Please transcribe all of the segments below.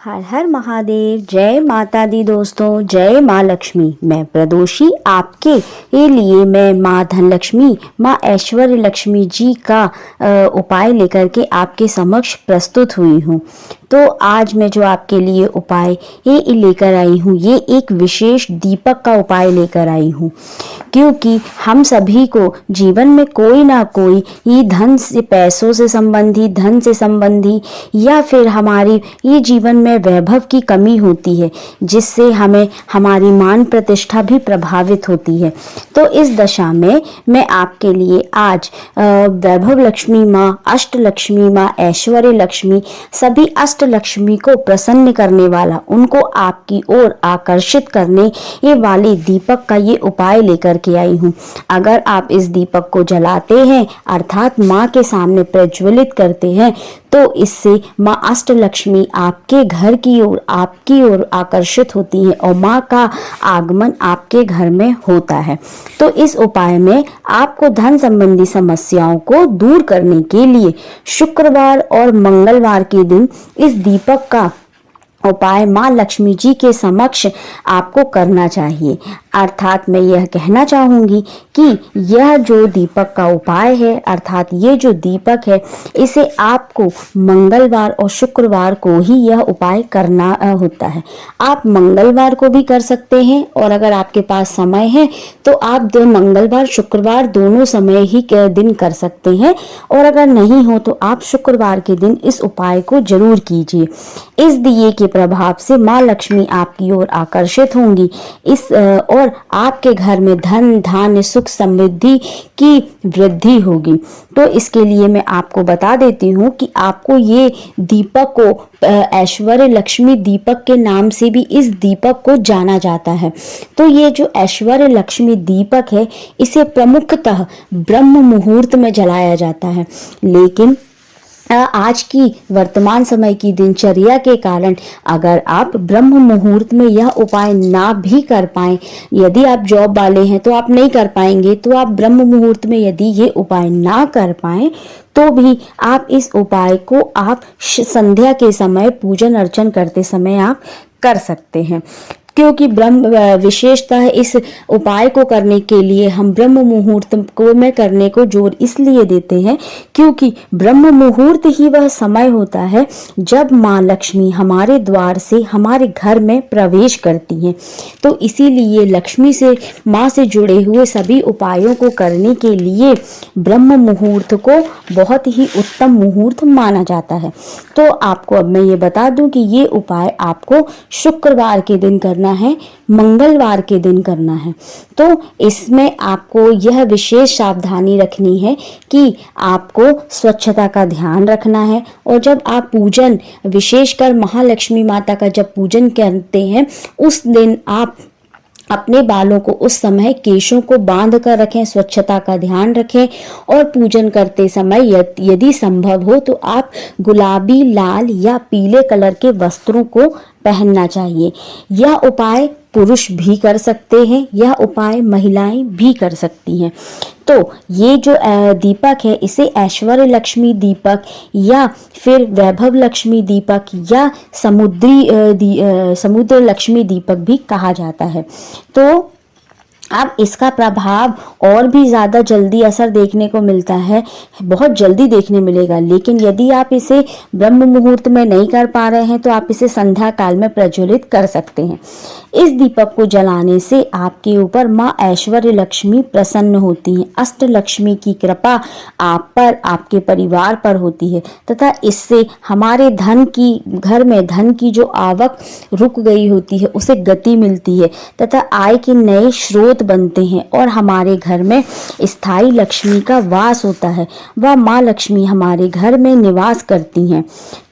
हर हर महादेव। जय माता दी दोस्तों, जय माँ लक्ष्मी। मैं प्रदोषी आपके लिए मैं माँ धनलक्ष्मी, माँ ऐश्वर्य लक्ष्मी जी का उपाय लेकर के आपके समक्ष प्रस्तुत हुई हूँ। तो आज मैं जो आपके लिए उपाय ये लेकर आई हूँ, ये एक विशेष दीपक का उपाय लेकर आई हूँ, क्योंकि हम सभी को जीवन में कोई ना कोई ये धन से, पैसों से संबंधी, धन से संबंधी या फिर हमारी ये जीवन में वैभव की कमी होती है, जिससे हमें हमारी मान प्रतिष्ठा भी प्रभावित होती है। तो इस दशा में मैं आपके लिए आज वैभव लक्ष्मी माँ, अष्ट लक्ष्मी माँ, ऐश्वर्य लक्ष्मी, सभी अष्ट लक्ष्मी को प्रसन्न करने वाला, उनको आपकी ओर आकर्षित करने ये वाले दीपक का ये उपाय लेकर के आई हूँ। अगर आप इस दीपक को जलाते हैं अर्थात माँ के सामने प्रज्वलित करते हैं, तो इससे माँ अष्ट लक्ष्मी आपके घर की ओर, आपकी ओर आकर्षित होती है और माँ का आगमन आपके घर में होता है। तो इस उपाय में आपको धन संबंधी समस्याओं को दूर करने के लिए शुक्रवार और मंगलवार के दिन इस दीपक का उपाय माँ लक्ष्मी जी के समक्ष आपको करना चाहिए। अर्थात मैं यह कहना चाहूँगी कि यह जो दीपक का उपाय है, अर्थात ये जो दीपक है, इसे आपको मंगलवार और शुक्रवार को ही यह उपाय करना होता है। आप मंगलवार को भी कर सकते हैं और अगर आपके पास समय है तो आप मंगलवार शुक्रवार दोनों समय ही दिन कर सकते हैं, और अगर नहीं हो तो आप शुक्रवार के दिन इस उपाय को जरूर कीजिए। इस दिए के प्रभाव से माँ लक्ष्मी आपकी ओर आकर्षित होंगी और आपके घर में धन, धान्य, सुख, समृद्धि की वृद्धि होगी। तो इसके लिए मैं आपको बता देती हूँ कि आपको ये दीपक को ऐश्वर्य लक्ष्मी दीपक के नाम से भी इस दीपक को जाना जाता है। तो ये जो ऐश्वर्य लक्ष्मी दीपक है, इसे प्रमुखतः ब्रह्म मुहूर्त में जलाया जाता है, लेकिन आज की वर्तमान समय की दिनचर्या के कारण अगर आप ब्रह्म मुहूर्त में यह उपाय ना भी कर पाएं, यदि आप जॉब वाले हैं तो आप नहीं कर पाएंगे, तो आप ब्रह्म मुहूर्त में यदि ये उपाय ना कर पाएं तो भी आप इस उपाय को आप संध्या के समय पूजन अर्चन करते समय आप कर सकते हैं। क्योंकि ब्रह्म विशेषतः इस उपाय को करने के लिए हम ब्रह्म मुहूर्त को में करने को जोर इसलिए देते हैं क्योंकि ब्रह्म मुहूर्त ही वह समय होता है जब माँ लक्ष्मी हमारे द्वार से हमारे घर में प्रवेश करती हैं। तो इसीलिए लक्ष्मी से, माँ से जुड़े हुए सभी उपायों को करने के लिए ब्रह्म मुहूर्त को बहुत ही उत्तम मुहूर्त माना जाता है। तो आपको अब मैं ये बता दूं कि ये उपाय आपको शुक्रवार के दिन करना है, मंगलवार के दिन करना है। तो इसमें आपको यह विशेष सावधानी रखनी है कि आपको स्वच्छता का ध्यान रखना है, और जब आप पूजन, विशेषकर महालक्ष्मी माता का जब पूजन करते हैं, उस दिन आप अपने बालों को उस समय, केशों को बांध कर रखें, स्वच्छता का ध्यान रखें, और पूजन करते समय यदि संभव हो तो आप गुलाबी, लाल या पीले कलर के वस्त्रों को पहनना चाहिए। यह उपाय पुरुष भी कर सकते हैं, यह उपाय महिलाएं भी कर सकती हैं। तो ये जो दीपक है, इसे ऐश्वर्य लक्ष्मी दीपक या फिर वैभव लक्ष्मी दीपक या समुद्र लक्ष्मी दीपक भी कहा जाता है। तो अब इसका प्रभाव और भी ज़्यादा जल्दी असर देखने को मिलता है, बहुत जल्दी देखने मिलेगा। लेकिन यदि आप इसे ब्रह्म मुहूर्त में नहीं कर पा रहे हैं तो आप इसे संध्या काल में प्रज्वलित कर सकते हैं। इस दीपक को जलाने से आपके ऊपर माँ ऐश्वर्य लक्ष्मी प्रसन्न होती हैं, अष्ट लक्ष्मी की कृपा आप पर, आपके परिवार पर होती है, तथा इससे हमारे धन की, घर में धन की जो आवक रुक गई होती है उसे गति मिलती है, तथा आय के नए स्रोत बनते हैं और हमारे घर में स्थायी लक्ष्मी का वास होता है। वह माँ लक्ष्मी हमारे घर में निवास करती हैं।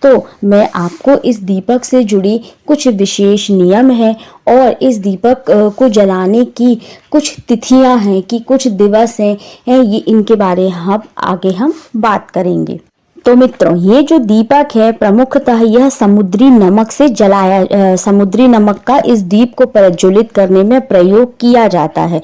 तो मैं आपको इस दीपक से जुड़ी कुछ विशेष नियम हैं और इस दीपक को जलाने की कुछ तिथियां हैं, कि कुछ दिवस हैं, ये इनके बारे में आगे हम बात करेंगे। तो मित्रों, ये जो दीपक है प्रमुखतः यह समुद्री नमक से समुद्री नमक का इस दीप को प्रज्वलित करने में प्रयोग किया जाता है।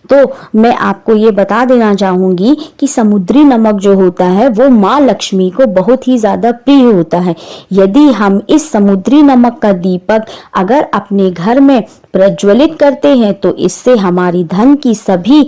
तो मैं आपको ये बता देना चाहूंगी कि समुद्री नमक जो होता है वो माँ लक्ष्मी को बहुत ही ज्यादा प्रिय होता है। यदि हम इस समुद्री नमक का दीपक अगर अपने घर में प्रज्वलित करते हैं तो इससे हमारी धन की सभी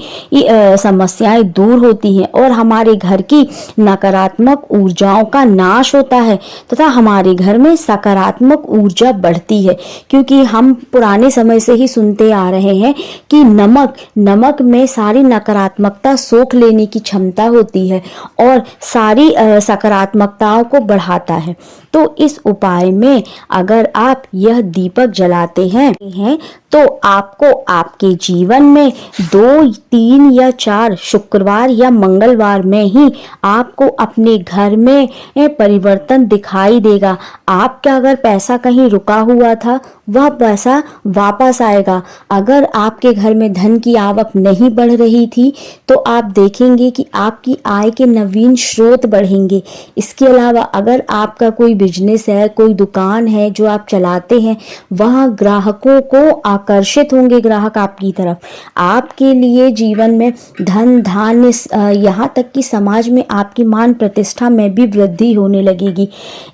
समस्याएं दूर होती हैं और हमारे घर की नकारात्मक ऊर्जाओं का नाश होता है तथा हमारे घर में सकारात्मक ऊर्जा बढ़ती है। क्योंकि हम पुराने समय से ही सुनते आ रहे हैं कि नमक में सारी नकारात्मकता सोख लेने की क्षमता होती है और सारी सकारात्मकताओं को बढ़ाता है। तो इस उपाय में अगर आप यह दीपक जलाते हैं तो आपको आपके जीवन में 2, 3 या 4 शुक्रवार या मंगलवार में ही आपको अपने घर में परिवर्तन दिखाई देगा। आपका अगर पैसा कहीं रुका हुआ था वह पैसा वापस आएगा। अगर आपके घर में धन की आवक नहीं बढ़ रही थी तो आप देखेंगे कि आपकी आय के नवीन स्रोत बढ़ेंगे। इसके अलावा अगर आपका कोई बिजनेस है, कोई दुकान है जो आप चलाते हैं, वहाँ ग्राहकों को आकर्षित होंगे ग्राहक आपकी तरफ। आपके लिए जीवन में धन धान्य यहाँ तक कि समाज में आपकी मान प्रतिष्ठा में भी वृद्धि होने लगेगी।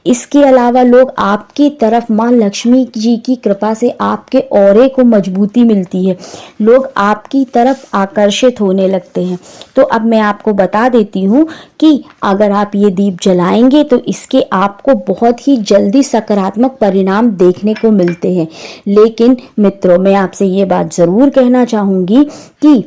इसके अलावा लोग आपकी तरफ माँ लक्ष्मी जी की कृपा से आपके ऑरे को मजबूती मिलती है, लोग आपकी तरफ आकर्षित होने लगते हैं। तो अब मैं आपको बता देती हूँ कि अगर आप ये दीप जलाएंगे तो इसके आपको बहुत ही जल्दी सकारात्मक परिणाम देखने को मिलते हैं। लेकिन मित्रों, मैं आपसे ये बात जरूर कहना चाहूंगी कि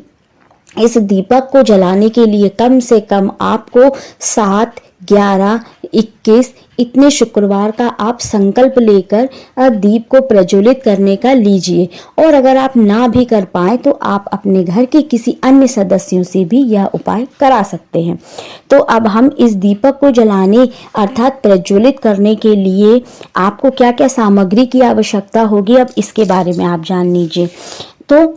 इस दीपक को जलाने के लिए कम से कम आपको 7, 11, 21 इतने शुक्रवार का आप संकल्प लेकर दीप को प्रज्वलित करने का लीजिए। और अगर आप ना भी कर पाए तो आप अपने घर के किसी अन्य सदस्यों से भी यह उपाय करा सकते हैं। तो अब हम इस दीपक को जलाने अर्थात प्रज्वलित करने के लिए आपको क्या क्या सामग्री की आवश्यकता होगी, अब इसके बारे में आप जान लीजिए। तो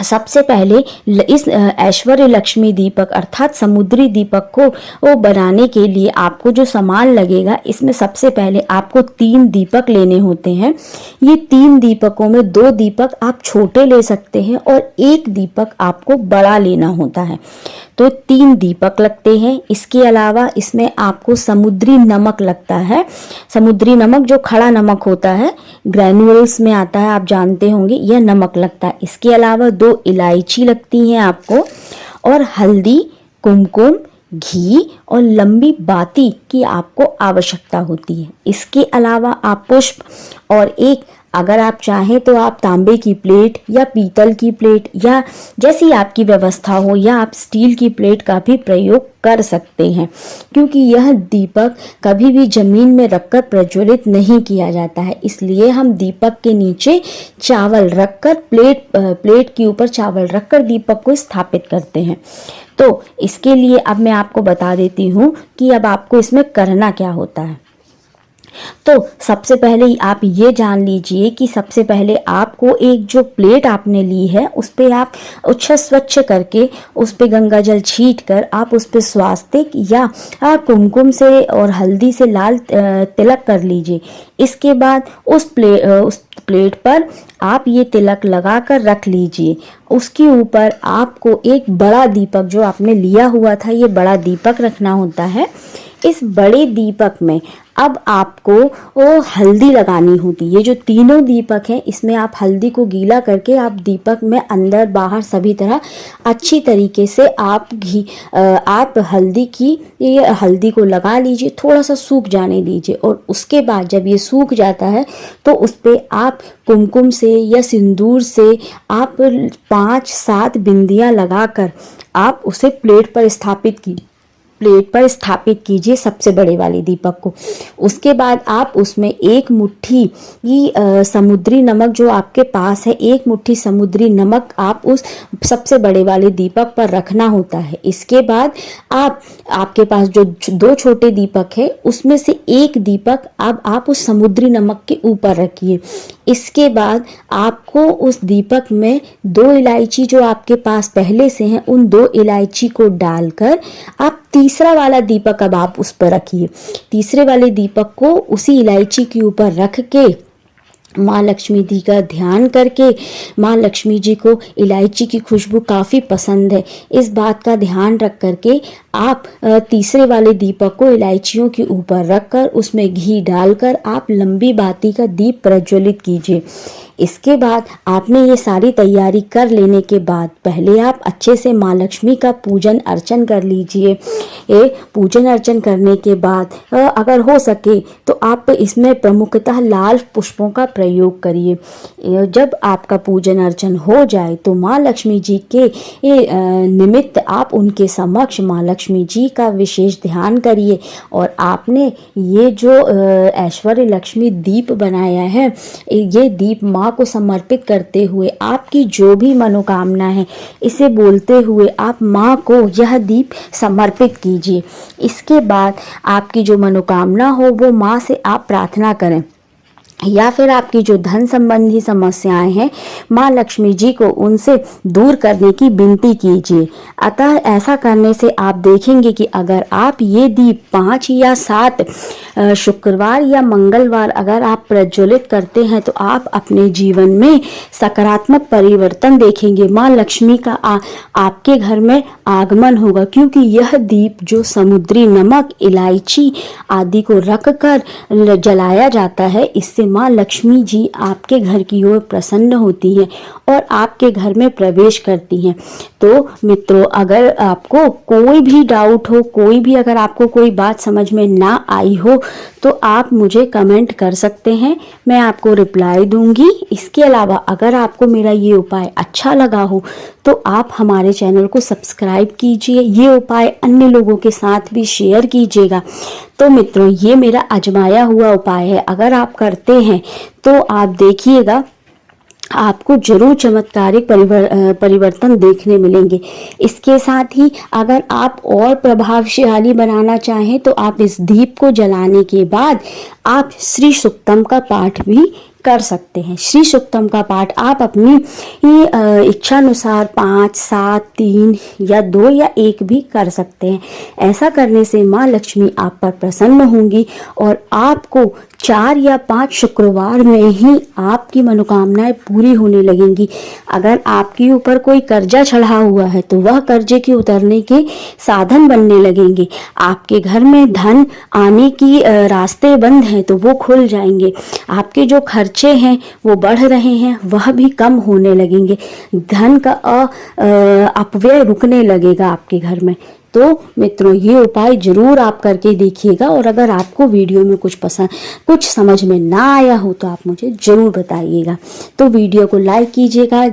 सबसे पहले इस ऐश्वर्य लक्ष्मी दीपक अर्थात समुद्री दीपक को बनाने के लिए आपको जो सामान लगेगा, इसमें सबसे पहले आपको 3 दीपक लेने होते हैं। ये 3 दीपकों में 2 दीपक आप छोटे ले सकते हैं और 1 दीपक आपको बड़ा लेना होता है। तो 3 दीपक लगते हैं। इसके अलावा इसमें आपको समुद्री नमक लगता है। समुद्री नमक जो खड़ा नमक होता है, ग्रैन्युअल्स में आता है, आप जानते होंगे, यह नमक लगता है। इसके अलावा 2 इलायची लगती हैं आपको और हल्दी, कुमकुम, घी और लंबी बाती की आपको आवश्यकता होती है। इसके अलावा आप पुष्प और एक अगर आप चाहें तो आप तांबे की प्लेट या पीतल की प्लेट या जैसी आपकी व्यवस्था हो, या आप स्टील की प्लेट का भी प्रयोग कर सकते हैं। क्योंकि यह दीपक कभी भी जमीन में रखकर प्रज्वलित नहीं किया जाता है, इसलिए हम दीपक के नीचे चावल रखकर प्लेट के ऊपर चावल रखकर दीपक को स्थापित करते हैं। तो इसके लिए अब मैं आपको बता देती हूँ कि अब आपको इसमें करना क्या होता है। तो सबसे पहले आप ये जान लीजिए कि सबसे पहले आपको एक जो प्लेट आपने ली है उस पे आप स्वच्छ करके उस पे गंगा जल छीट कर आप उस पे स्वास्तिक या कुमकुम से और हल्दी से लाल तिलक कर लीजिए। इसके बाद उस प्लेट पर आप ये तिलक लगा कर रख लीजिए। उसके ऊपर आपको एक बड़ा दीपक जो आपने लिया हुआ था, ये बड़ा दीपक रखना होता है। इस बड़े दीपक में अब आपको वो हल्दी लगानी होती है। ये जो तीनों दीपक हैं, इसमें आप हल्दी को गीला करके आप दीपक में अंदर बाहर सभी तरह अच्छी तरीके से आप हल्दी को लगा लीजिए, थोड़ा सा सूख जाने दीजिए। और उसके बाद जब ये सूख जाता है तो उस पर आप कुमकुम से या सिंदूर से आप 5-7 बिंदियां लगाकर आप उसे प्लेट पर स्थापित कीजिए सबसे बड़े वाले दीपक को। उसके बाद आप उसमें 1 मुट्ठी समुद्री नमक जो आपके पास है, 1 मुट्ठी समुद्री नमक आप उस सबसे बड़े वाले दीपक पर रखना होता है। इसके बाद आपके पास जो 2 छोटे दीपक है उसमें से 1 दीपक अब आप उस समुद्री नमक के ऊपर रखिए। इसके बाद आपको उस दीपक में 2 इलायची जो आपके पास पहले से हैं उन 2 इलायची को डालकर आप तीसरा वाला दीपक अब आप उस पर रखिए। तीसरे वाले दीपक को उसी इलायची के ऊपर रख के माँ लक्ष्मी जी का ध्यान करके, माँ लक्ष्मी जी को इलायची की खुशबू काफ़ी पसंद है, इस बात का ध्यान रख करके आप तीसरे वाले दीपक को इलायचियों के ऊपर रखकर उसमें घी डालकर आप लंबी बाती का दीप प्रज्वलित कीजिए। इसके बाद आपने ये सारी तैयारी कर लेने के बाद पहले आप अच्छे से माँ लक्ष्मी का पूजन अर्चन कर लीजिए। पूजन अर्चन करने के बाद अगर हो सके तो आप इसमें प्रमुखतः लाल पुष्पों का प्रयोग करिए। जब आपका पूजन अर्चन हो जाए तो माँ लक्ष्मी जी के निमित्त आप उनके समक्ष माँ लक्ष्मी जी का विशेष ध्यान करिए और आपने ये जो ऐश्वर्य लक्ष्मी दीप बनाया है, ये दीप माँ को समर्पित करते हुए आपकी जो भी मनोकामना है इसे बोलते हुए आप माँ को यह दीप समर्पित कीजिए। इसके बाद आपकी जो मनोकामना हो वो माँ से आप प्रार्थना करें, या फिर आपकी जो धन संबंधी समस्याएं हैं माँ लक्ष्मी जी को उनसे दूर करने की विनती कीजिए। अतः ऐसा करने से आप देखेंगे कि अगर आप ये दीप 5 या 7 शुक्रवार या मंगलवार अगर आप प्रज्वलित करते हैं तो आप अपने जीवन में सकारात्मक परिवर्तन देखेंगे। माँ लक्ष्मी का आपके घर में आगमन होगा, क्योंकि यह दीप जो समुद्री नमक, इलायची आदि को रखकर जलाया जाता है, इससे माँ लक्ष्मी जी आपके घर की ओर प्रसन्न होती हैं और आपके घर में प्रवेश करती हैं। तो मित्रों, अगर आपको कोई भी डाउट हो, कोई भी अगर आपको कोई बात समझ में ना आई हो तो आप मुझे कमेंट कर सकते हैं, मैं आपको रिप्लाई दूंगी। इसके अलावा अगर आपको मेरा ये उपाय अच्छा लगा हो तो आप हमारे चैनल को सब्सक्राइब कीजिए, ये उपाय अन्य लोगों के साथ भी शेयर कीजिएगा। तो मित्रों, ये मेरा आजमाया हुआ उपाय है, अगर आप करते हैं तो आप देखिएगा आपको जरूर चमत्कारिक परिवर्तन देखने मिलेंगे। इसके साथ ही अगर आप और प्रभावशाली बनाना चाहें तो आप इस दीप को जलाने के बाद आप श्री सूक्तम का पाठ भी कर सकते हैं। श्री सूक्तम का पाठ आप अपनी इच्छा अनुसार 5, 7, 3 या 2 या 1 भी कर सकते हैं। ऐसा करने से माँ लक्ष्मी आप पर प्रसन्न होंगी और आपको 4 या 5 शुक्रवार में ही आपकी मनोकामनाएं पूरी होने लगेंगी। अगर आपके ऊपर कोई कर्जा चढ़ा हुआ है तो वह कर्जे के उतरने के साधन बनने लगेंगे। आपके घर में धन आने की रास्ते बंद हैं तो वो खुल जाएंगे। आपके जो खर्चे हैं वो बढ़ रहे हैं वह भी कम होने लगेंगे। धन का अपव्यय रुकने लगेगा आपके घर में। तो मित्रों, ये उपाय जरूर आप करके देखिएगा और अगर आपको वीडियो में कुछ समझ में ना आया हो तो आप मुझे जरूर बताइएगा। तो वीडियो को लाइक कीजिएगा।